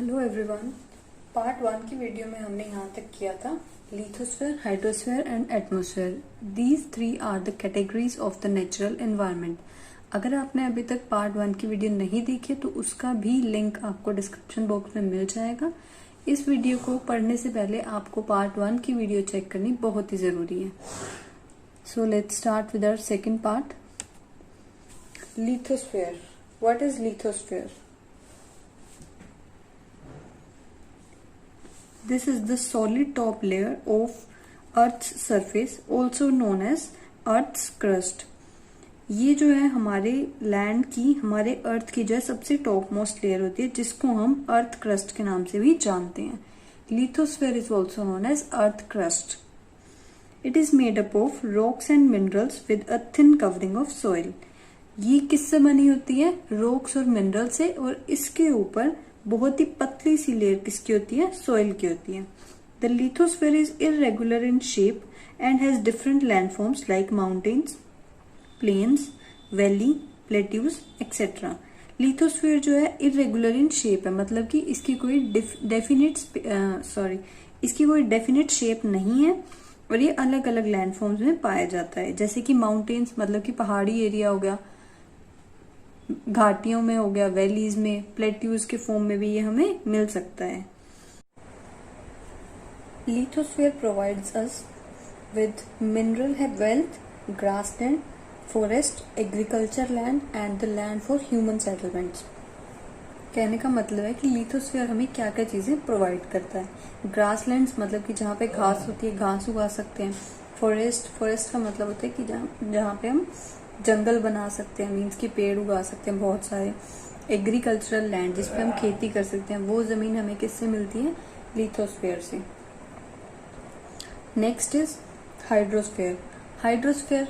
Hello everyone. Part 1 की video में हमने यहाँ तक किया था lithosphere, hydrosphere and atmosphere. These 3 are the categories of the natural environment. अगर आपने अभी तक पार्ट 1 की वीडियो नहीं देखी तो उसका भी लिंक आपको डिस्क्रिप्शन बॉक्स में मिल जाएगा। इस वीडियो को पढ़ने से पहले आपको पार्ट 1 की वीडियो चेक करनी बहुत ही जरूरी है। So let's start with our second part, lithosphere. What is lithosphere? This is the solid top layer of Earth's surface, also known as Earth's crust. ये जो है हमारे लैंड की, हमारे अर्थ की जो है सबसे टॉप मोस्ट लेयर होती है, जिसको हम अर्थ क्रस्ट के नाम से भी जानते हैं। Lithosphere is also known as earth crust. It is made up of rocks and minerals with a thin covering of soil. ये किससे बनी होती है? रॉक्स और मिनरल से, और इसके ऊपर बहुत ही पतली सी लेयर किसकी होती है? सॉइल की होती है। The lithosphere is irregular in shape and has different landforms like mountains, plains, valley, plateaus etcetera. Lithosphere जो है इरेगुलर इन शेप है, मतलब कि इसकी कोई डेफिनेट शेप नहीं है, और ये अलग अलग लैंडफॉर्म्स में पाया जाता है। जैसे कि माउंटेन्स मतलब कि पहाड़ी एरिया हो गया, घाटियों में हो गया, वैलीज में, प्लेट्यूज के फॉर्म में भी ये हमें मिल सकता है। Lithosphere provides us with mineral wealth, grassland, forest, agriculture land and the land for human settlements. कहने का मतलब है कि लिथोस्फीयर हमें क्या क्या चीजें प्रोवाइड करता है। ग्रासलैंड्स मतलब कि जहाँ पे घास होती है, घास उगा सकते हैं। फॉरेस्ट का मतलब होता है कि जहाँ पे हम जंगल बना सकते हैं, मीन्स कि पेड़ उगा सकते हैं बहुत सारे। एग्रीकल्चरल लैंड जिसपे हम खेती कर सकते हैं, वो जमीन हमें किससे मिलती है? लिथोस्फीयर से। Next is hydrosphere. हाइड्रोस्फीयर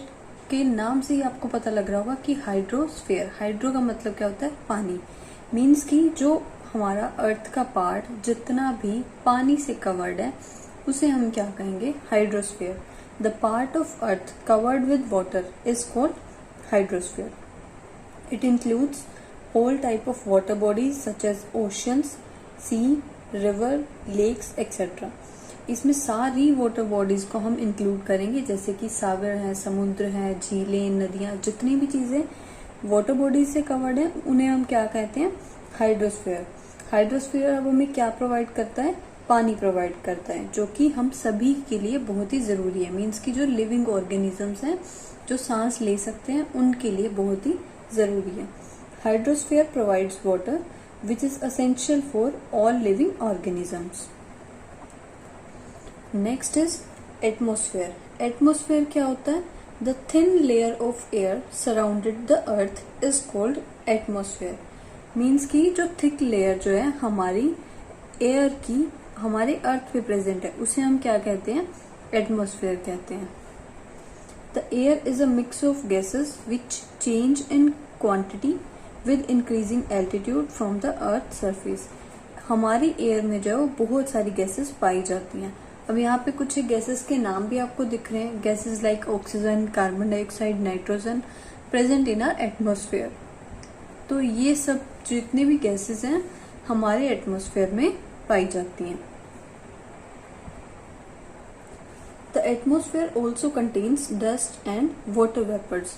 के नाम से ही आपको पता लग रहा होगा कि हाइड्रोस्फीयर, हाइड्रो का मतलब क्या होता है? पानी। मीन्स कि जो हमारा अर्थ का पार्ट जितना भी पानी से कवर्ड है उसे हम क्या कहेंगे? Hydrosphere. The part of earth covered with water is called hydrosphere. It includes all type of water bodies such as oceans, sea, river, lakes, etc. इसमें सारी वाटर बॉडीज को हम इंक्लूड करेंगे, जैसे कि सागर है, समुद्र है, झीलें, नदियां, जितनी भी चीजें वाटर बॉडीज से कवर्ड है उन्हें हम क्या कहते हैं? हाइड्रोस्फीयर। हाइड्रोस्फीयर अब हमें क्या प्रोवाइड करता है? पानी प्रोवाइड करता है, जो कि हम सभी के लिए बहुत ही जरूरी है। मीन्स कि जो लिविंग ऑर्गेनिजम्स हैं, जो सांस ले सकते हैं, उनके लिए बहुत ही जरूरी है। Hydrosphere provides water which is essential for all living organisms. Next is atmosphere. Atmosphere क्या होता है? The thin layer of air surrounded the earth is called atmosphere. Means की जो थिक लेयर जो है हमारी एयर की, हमारे अर्थ पे प्रेजेंट है, उसे हम क्या कहते हैं? एटमॉस्फेयर कहते हैं। The air is a mix of gases which change in quantity with increasing altitude from the earth surface. हमारी एयर में जो है बहुत सारी गैसेस पाई जाती हैं। अब यहाँ पे कुछ गैसेस के नाम भी आपको दिख रहे हैं। Gases like oxygen, carbon dioxide, nitrogen present in our atmosphere. तो ये सब जितने भी गैसेस हैं हमारे एटमॉस्फेयर में पाई जाती हैं। The atmosphere also contains dust and water vapors.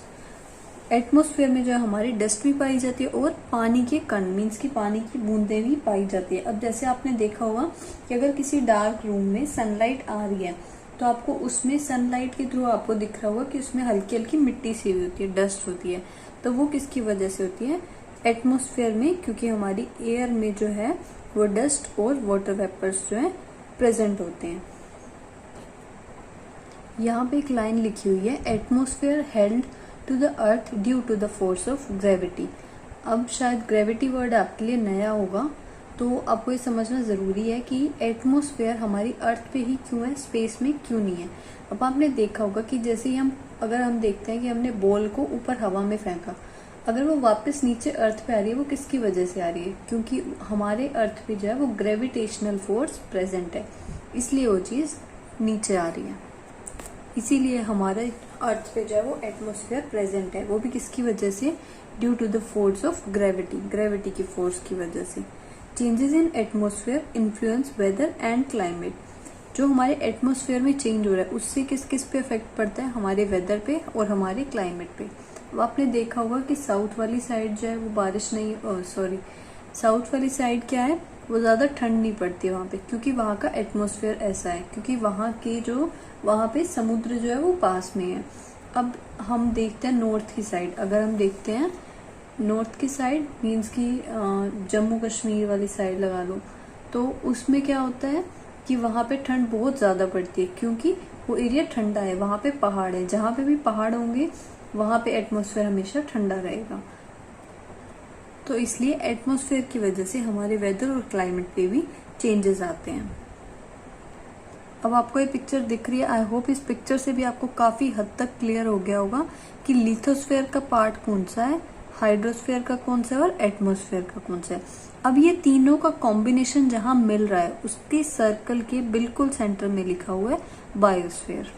Atmosphere में जो है हमारी डस्ट भी पाई जाती है और पानी के कण, मीन्स की पानी की बूंदें भी पाई जाती है। अब जैसे आपने देखा होगा कि अगर किसी डार्क रूम में सनलाइट आ रही है तो आपको उसमें सनलाइट के थ्रू आपको दिख रहा होगा कि उसमें हल्की हल्की मिट्टी सी हुई होती है, डस्ट होती है। तो वो किसकी वजह से होती है? एटमॉस्फेयर में, क्योंकि हमारी एयर में जो है वो डस्ट और वाटर वेपर्स जो है प्रेजेंट होते हैं। यहाँ पे एक लाइन लिखी हुई है, atmosphere held to the earth due to the force of gravity. अब शायद ग्रेविटी वर्ड आपके लिए नया होगा, तो आपको ये समझना जरूरी है कि एटमॉस्फेयर हमारी अर्थ पे ही क्यों है, स्पेस में क्यों नहीं है। अब आपने देखा होगा कि जैसे ही अगर हम देखते हैं कि हमने बॉल को ऊपर हवा में फेंका, अगर वो वापस नीचे अर्थ पे आ रही है, वो किसकी वजह से आ रही है? क्योंकि हमारे अर्थ पे जो है वो ग्रेविटेशनल फोर्स प्रेजेंट है, इसलिए वो चीज नीचे आ रही है। इसीलिए हमारे अर्थ पे जो है वो एटमॉस्फेयर प्रेजेंट है, वो भी किसकी वजह से? Due to the force of gravity, gravity की फोर्स की वजह से। Changes in atmosphere influence weather and climate. जो हमारे एटमोसफेयर में चेंज हो रहा है उससे किस किस पे इफेक्ट पड़ता है, हमारे वेदर पे और हमारे क्लाइमेट पे। अब आपने देखा होगा कि साउथ वाली साइड जो है वो बारिश नहीं, साउथ वाली साइड क्या है, वो ज्यादा ठंड नहीं पड़ती है वहां पे, क्योंकि वहां का एटमोसफेयर ऐसा है, क्योंकि वहां पे समुद्र जो है वो पास में है। अब हम देखते हैं नॉर्थ की साइड, अगर हम देखते हैं नॉर्थ की साइड मीन्स की जम्मू कश्मीर वाली साइड लगा लो, तो उसमें क्या होता है कि वहां पे ठंड बहुत ज्यादा पड़ती है, क्योंकि वो एरिया ठंडा है, वहां पे पहाड़ है, जहां पे भी पहाड़ होंगे वहां पे एटमॉस्फेयर हमेशा ठंडा रहेगा। तो इसलिए एटमॉस्फेयर की वजह से हमारे वेदर और क्लाइमेट पे भी चेंजेस आते हैं। अब आपको ये पिक्चर दिख रही है, आई होप इस पिक्चर से भी आपको काफी हद तक क्लियर हो गया होगा कि लिथोस्फेयर का पार्ट कौन सा है, हाइड्रोस्फेयर का कौन सा है और एटमॉस्फेयर का कौन सा है। अब ये तीनों का कॉम्बिनेशन जहां मिल रहा है उसके सर्कल के बिल्कुल सेंटर में लिखा हुआ है बायोस्फेयर।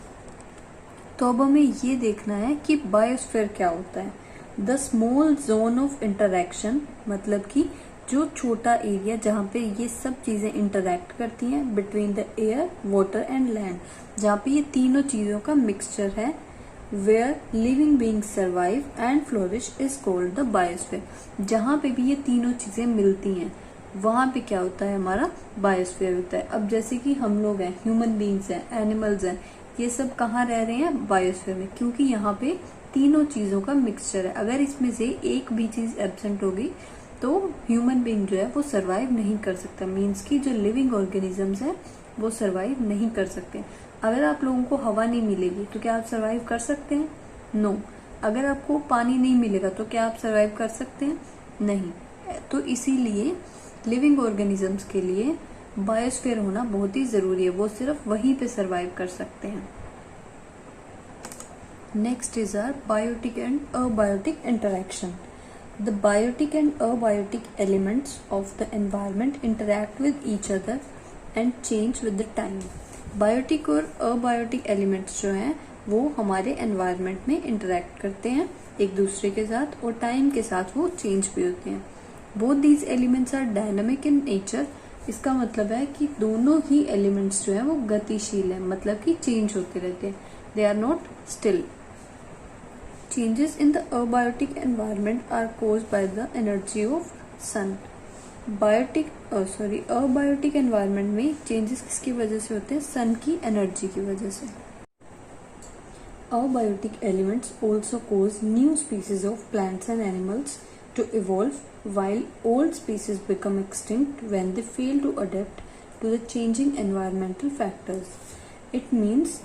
तो अब हमें ये देखना है कि बायोस्फेयर क्या होता है। The small zone of interaction, मतलब कि जो छोटा एरिया जहाँ पे ये सब चीजें इंटरैक्ट करती हैं between the air, water and land, जहाँ पे ये तीनों चीजों का मिक्सचर है, where living beings survive and flourish is called the biosphere. जहाँ पे भी ये तीनों चीजें मिलती हैं वहां पे क्या होता है, हमारा बायोस्फेयर होता है। अब जैसे कि हम लोग हैं, ह्यूमन बींग्स हैं, एनिमल्स हैं, ये सब कहाँ रह रहे हैं, बायोस्फीयर में, क्योंकि यहाँ पे तीनों चीजों का मिक्सचर है। अगर इसमें से एक भी चीज एब्सेंट होगी तो ह्यूमन बीइंग जो है वो सरवाइव नहीं कर सकता, मीन्स की जो लिविंग ऑर्गेनिजम्स है वो सरवाइव नहीं कर सकते। अगर आप लोगों को हवा नहीं मिलेगी तो क्या आप सरवाइव कर सकते हैं, नो। अगर आपको पानी नहीं मिलेगा तो क्या आप सरवाइव कर सकते हैं, नहीं। तो इसीलिए लिविंग ऑर्गेनिजम्स के लिए बायोस्फीयर होना बहुत ही जरूरी है, वो सिर्फ वहीं पे सरवाइव कर सकते हैं। Next is are biotic and abiotic interaction. The biotic and abiotic elements of the environment interact with each other and change with the time. Biotic और अबायोटिक एलिमेंट्स जो हैं वो हमारे एनवायरमेंट में इंटरैक्ट करते हैं एक दूसरे के साथ, और टाइम के साथ वो चेंज भी होते हैं। Both these elements are dynamic in nature. इसका मतलब है कि दोनों ही एलिमेंट्स जो है वो गतिशील है, मतलब कि चेंज होते रहते हैं, they are not still. Changes in the abiotic environment are caused by the energy of sun. Abiotic environment में चेंजेस किसकी वजह से होते हैं, सन की एनर्जी की वजह से। Abiotic elements also cause new species of plants and animals to evolve, while old species become extinct when they fail to adapt to the changing environmental factors. It means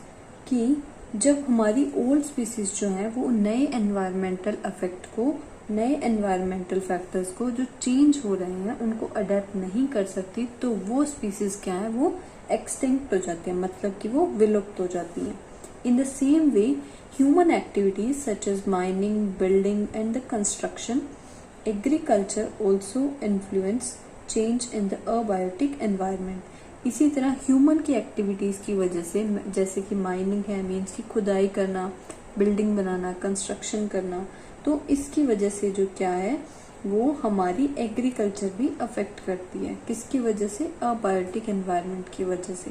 कि जब हमारी ओल्ड स्पीसीज जो है वो नए environmental effect को, नए environmental factors को जो चेंज हो रहे हैं उनको अडेप्ट नहीं कर सकती, तो वो स्पीसीज क्या है, वो एक्सटिंक्ट हो जाती है, मतलब कि वो विलुप्त हो जाती है। In the same way, human activities such as mining, building and the construction, agriculture also influence change in the abiotic environment. इसी तरह ह्यूमन की एक्टिविटीज की वजह से, जैसे कि माइनिंग है, मीन्स की खुदाई करना, बिल्डिंग बनाना, कंस्ट्रक्शन करना, तो इसकी वजह से जो क्या है वो हमारी एग्रीकल्चर भी अफेक्ट करती है। किसकी वजह से, अबायोटिक एनवायरनमेंट की वजह से।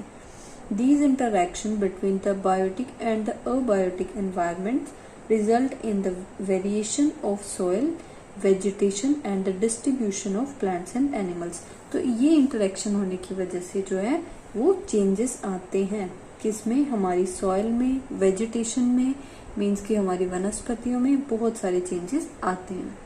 These interactions between the biotic and the abiotic environments result in the variation of soil, vegetation and the distribution of plants and animals. तो ये इंटरेक्शन होने की वजह से जो है वो चेंजेस आते हैं, किसमें, हमारी सॉइल में, वेजिटेशन में, मीन्स कि हमारी वनस्पतियों में बहुत सारे चेंजेस आते हैं।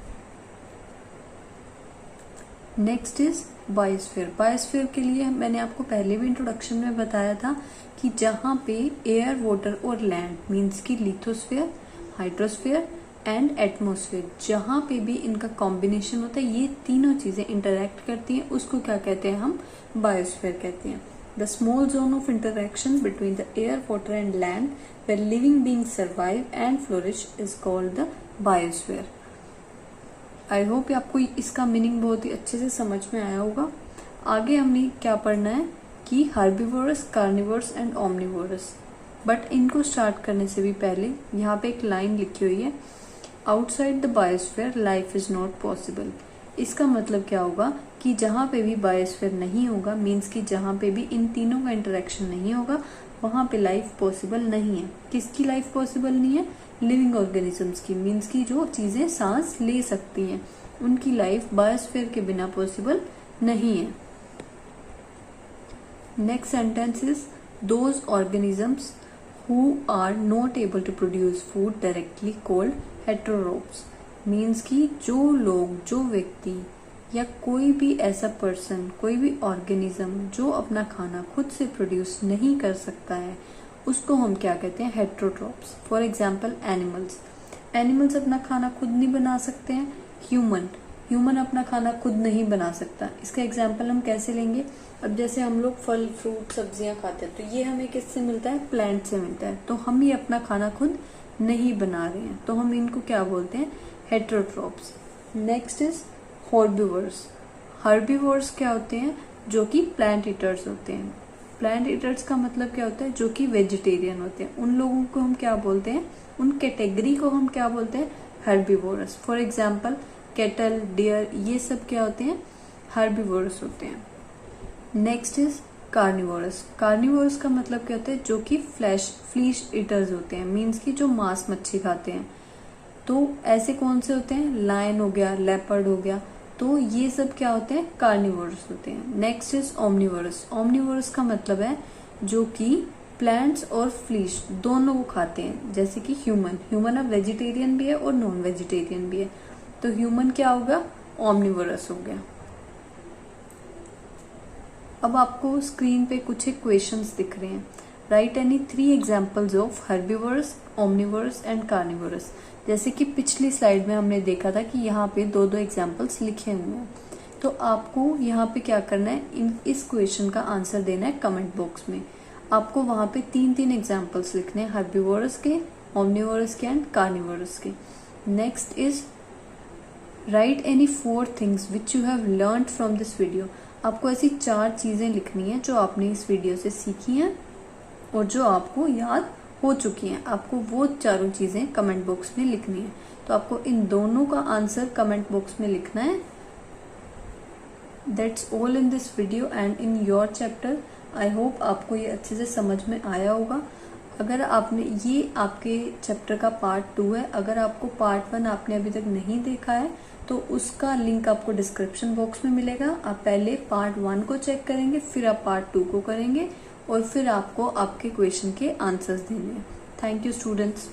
Next is biosphere. बायोस्फीयर के लिए मैंने आपको पहले भी इंट्रोडक्शन में बताया था कि जहाँ पे एयर, वाटर और लैंड, मीन्स की लिथोस्फीयर, हाइड्रोस्फीयर एंड एटमॉस्फेयर, जहाँ पे भी इनका कॉम्बिनेशन होता है, ये तीनों चीजें इंटरैक्ट करती हैं, उसको क्या कहते हैं, हम बायोस्फीयर कहते हैं। The small zone of interaction between the air, water and land where living beings survive and flourish is called the biosphere. I hope आपको इसका मीनिंग बहुत ही अच्छे से समझ में आया होगा। आगे हमने क्या पढ़ना है कि हार्बिवोरस, कार्निवोरस एंड ओमनिवोरस। बट इनको स्टार्ट करने से भी पहले यहाँ पे एक लाइन लिखी हुई है, outside the biosphere life is not possible. इसका मतलब क्या होगा कि जहां पे भी बायोस्फीयर नहीं होगा, मीन्स कि जहां पे भी इन तीनों का इंटरेक्शन नहीं होगा, वहां पे लाइफ पॉसिबल नहीं है। किसकी लाइफ पॉसिबल नहीं है? लिविंग ऑर्गेनिजम्स की, मीन्स की जो चीजें सांस ले सकती हैं, उनकी लाइफ बायोस्फीयर के बिना पॉसिबल नहीं है। Next sentence is those organisms who are not able to produce food directly called heterotrophs. Means की जो लोग, जो व्यक्ति या कोई भी ऐसा पर्सन, कोई भी ऑर्गेनिज्म जो अपना खाना खुद से प्रोड्यूस नहीं कर सकता है, उसको हम क्या कहते हैं? हेटेरोट्रोप्स। फॉर एग्जाम्पल एनिमल्स, एनिमल्स अपना खाना खुद नहीं बना सकते हैं। ह्यूमन अपना खाना खुद नहीं बना सकता। इसका एग्जाम्पल हम कैसे लेंगे? अब जैसे हम लोग फल, फ्रूट, सब्जियां खाते हैं, तो ये हमें किससे मिलता है? प्लांट से मिलता है। तो हम ये अपना खाना खुद नहीं बना रहे हैं, तो हम इनको क्या बोलते हैं? Heterotrophs. Next is herbivores. Herbivores क्या होते हैं? जो कि प्लांट ईटर्स होते हैं। प्लांट ईटर्स का मतलब क्या होता है? जो कि वेजिटेरियन होते हैं। उन लोगों को हम क्या बोलते हैं? उन कैटेगरी को हम क्या बोलते हैं? Herbivorous. For example cattle, deer, ये सब क्या होते हैं? हर्बीवोरस होते हैं। Next is carnivorous. कार्निवोरस का मतलब क्या होता है? जो कि फ्लीश ईटर्स होते हैं, मीन्स की जो मांस मच्छी खाते हैं। तो ऐसे कौन से होते हैं? लायन हो गया, लेपर्ड हो गया, तो ये सब क्या होते हैं? कार्निवोरस होते हैं। Next is omnivorous. ओमनिवोरस का मतलब है जो कि प्लांट्स और फ्लीश दोनों को खाते हैं, जैसे कि ह्यूमन अब वेजिटेरियन भी है और नॉन वेजिटेरियन भी है, तो ह्यूमन क्या होगा? ओमनिवोरस हो गया। अब आपको स्क्रीन पे कुछ एक क्वेश्चंस दिख रहे हैं। Write any 3 examples of herbivorous, omnivorous and carnivorous. जैसे कि पिछली स्लाइड में हमने देखा था कि यहाँ पे 2-2 एग्जांपल्स लिखे हुए हैं, तो आपको यहाँ पे क्या करना है? इस क्वेश्चन का आंसर देना है कमेंट बॉक्स में। आपको वहां पे 3-3 एग्जांपल्स लिखने हैं, हर्बीवोरस के, ओमनिवोरस के एंड कार्निवोरस के। Next is right any 4 things which you have learned from this video. आपको ऐसी 4 चीजें लिखनी है जो आपने इस वीडियो से सीखी हैं और जो आपको याद हो चुकी हैं। आपको वो चारों चीजें कमेंट बॉक्स में लिखनी है। तो आपको इन दोनों का आंसर कमेंट बॉक्स में लिखना है। That's all in this video and in your chapter. I hope आपको ये अच्छे से समझ में आया होगा। अगर आपने, ये आपके चैप्टर का पार्ट 2 है। अगर आपको पार्ट 1 आपने अभी तक नहीं देखा है तो उसका लिंक आपको डिस्क्रिप्शन बॉक्स में मिलेगा। आप पहले पार्ट 1 को चेक करेंगे, फिर आप पार्ट 2 को करेंगे और फिर आपको आपके क्वेश्चन के आंसर्स देने हैं। Thank you students.